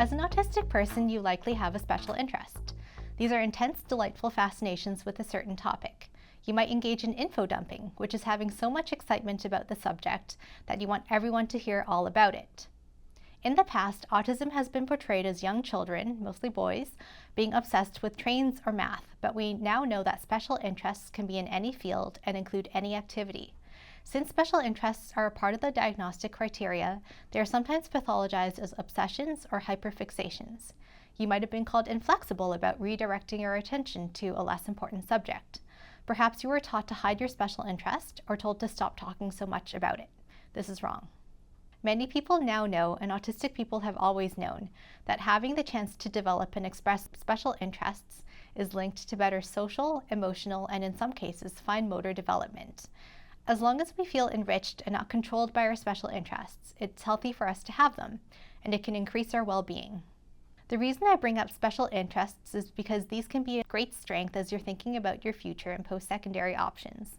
As an autistic person, you likely have a special interest. These are intense, delightful fascinations with a certain topic. You might engage in info dumping, which is having so much excitement about the subject that you want everyone to hear all about it. In the past, autism has been portrayed as young children, mostly boys, being obsessed with trains or math, but we now know that special interests can be in any field and include any activity. Since special interests are a part of the diagnostic criteria, they are sometimes pathologized as obsessions or hyperfixations. You might have been called inflexible about redirecting your attention to a less important subject. Perhaps you were taught to hide your special interest or told to stop talking so much about it. This is wrong. Many people now know, and autistic people have always known, that having the chance to develop and express special interests is linked to better social, emotional, and in some cases, fine motor development. As long as we feel enriched and not controlled by our special interests, it's healthy for us to have them, and it can increase our well-being. The reason I bring up special interests is because these can be a great strength as you're thinking about your future and post-secondary options.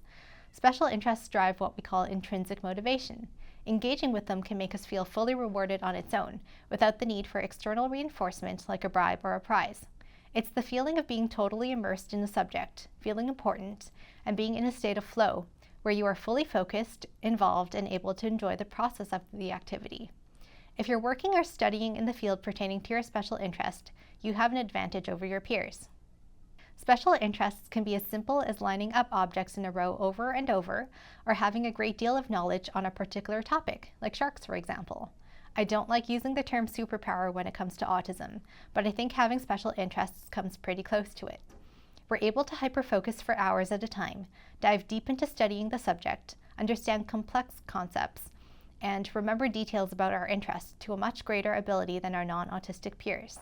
Special interests drive what we call intrinsic motivation. Engaging with them can make us feel fully rewarded on its own, without the need for external reinforcement like a bribe or a prize. It's the feeling of being totally immersed in the subject, feeling important, and being in a state of flow, where you are fully focused, involved, and able to enjoy the process of the activity. If you're working or studying in the field pertaining to your special interest, you have an advantage over your peers. Special interests can be as simple as lining up objects in a row over and over, or having a great deal of knowledge on a particular topic, like sharks, for example. I don't like using the term superpower when it comes to autism, but I think having special interests comes pretty close to it. We're able to hyper-focus for hours at a time, dive deep into studying the subject, understand complex concepts, and remember details about our interests to a much greater ability than our non-autistic peers.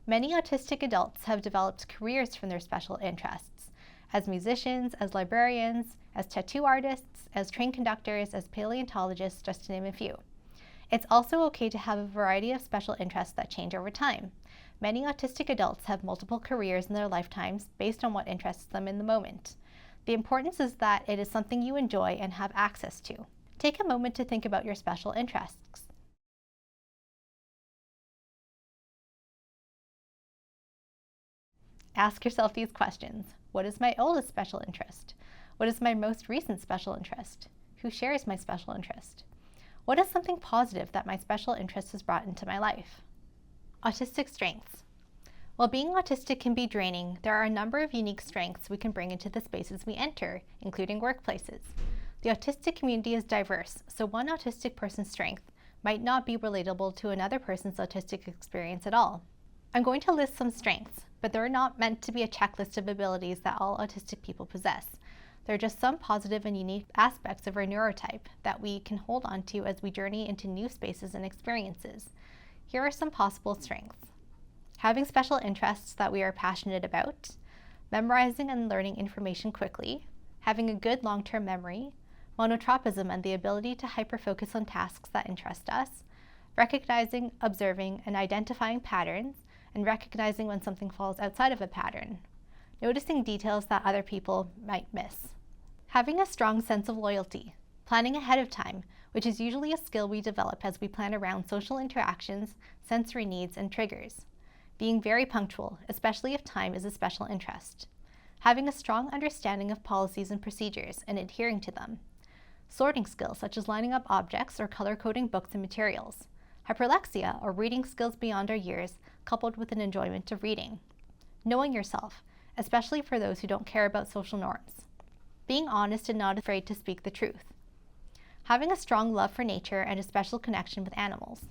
Many autistic adults have developed careers from their special interests, as musicians, as librarians, as tattoo artists, as train conductors, as paleontologists, just to name a few. It's also okay to have a variety of special interests that change over time. Many autistic adults have multiple careers in their lifetimes based on what interests them in the moment. The importance is that it is something you enjoy and have access to. Take a moment to think about your special interests. Ask yourself these questions. What is my oldest special interest? What is my most recent special interest? Who shares my special interest? What is something positive that my special interest has brought into my life? Autistic strengths. While being autistic can be draining, there are a number of unique strengths we can bring into the spaces we enter, including workplaces. The autistic community is diverse, so one autistic person's strength might not be relatable to another person's autistic experience at all. I'm going to list some strengths, but they're not meant to be a checklist of abilities that all autistic people possess. They're just some positive and unique aspects of our neurotype that we can hold on to as we journey into new spaces and experiences. Here are some possible strengths. Having special interests that we are passionate about, memorizing and learning information quickly, having a good long-term memory, monotropism and the ability to hyper-focus on tasks that interest us, recognizing, observing, and identifying patterns, and recognizing when something falls outside of a pattern, noticing details that other people might miss. Having a strong sense of loyalty, planning ahead of time, which is usually a skill we develop as we plan around social interactions, sensory needs, and triggers. Being very punctual, especially if time is a special interest. Having a strong understanding of policies and procedures and adhering to them. Sorting skills such as lining up objects or color-coding books and materials. Hyperlexia, or reading skills beyond our years, coupled with an enjoyment of reading. Knowing yourself, especially for those who don't care about social norms. Being honest and not afraid to speak the truth. Having a strong love for nature and a special connection with animals.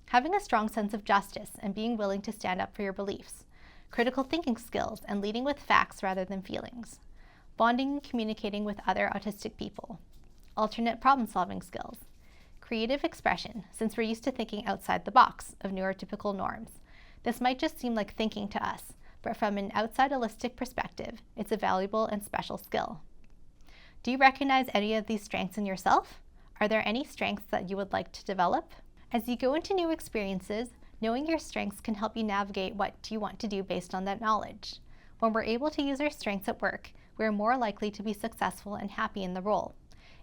Having a strong sense of justice and being willing to stand up for your beliefs. Critical thinking skills and leading with facts rather than feelings. Bonding and communicating with other autistic people. Alternate problem-solving skills. Creative expression, since we're used to thinking outside the box of neurotypical norms. This might just seem like thinking to us, but from an outside holistic perspective, it's a valuable and special skill. Do you recognize any of these strengths in yourself? Are there any strengths that you would like to develop? As you go into new experiences, knowing your strengths can help you navigate what you want to do based on that knowledge. When we're able to use our strengths at work, we're more likely to be successful and happy in the role.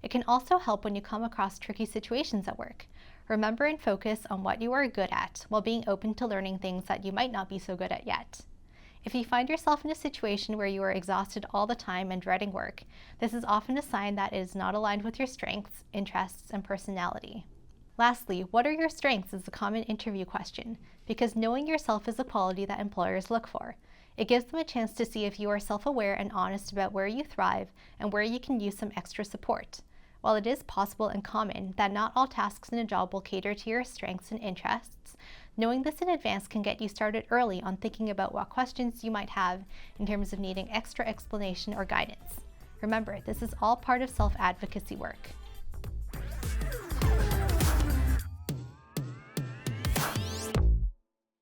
It can also help when you come across tricky situations at work. Remember and focus on what you are good at while being open to learning things that you might not be so good at yet. If you find yourself in a situation where you are exhausted all the time and dreading work, this is often a sign that it is not aligned with your strengths, interests, and personality. Lastly, what are your strengths is a common interview question, because knowing yourself is a quality that employers look for. It gives them a chance to see if you are self-aware and honest about where you thrive and where you can use some extra support. While it is possible and common that not all tasks in a job will cater to your strengths and interests, knowing this in advance can get you started early on thinking about what questions you might have in terms of needing extra explanation or guidance. Remember, this is all part of self-advocacy work.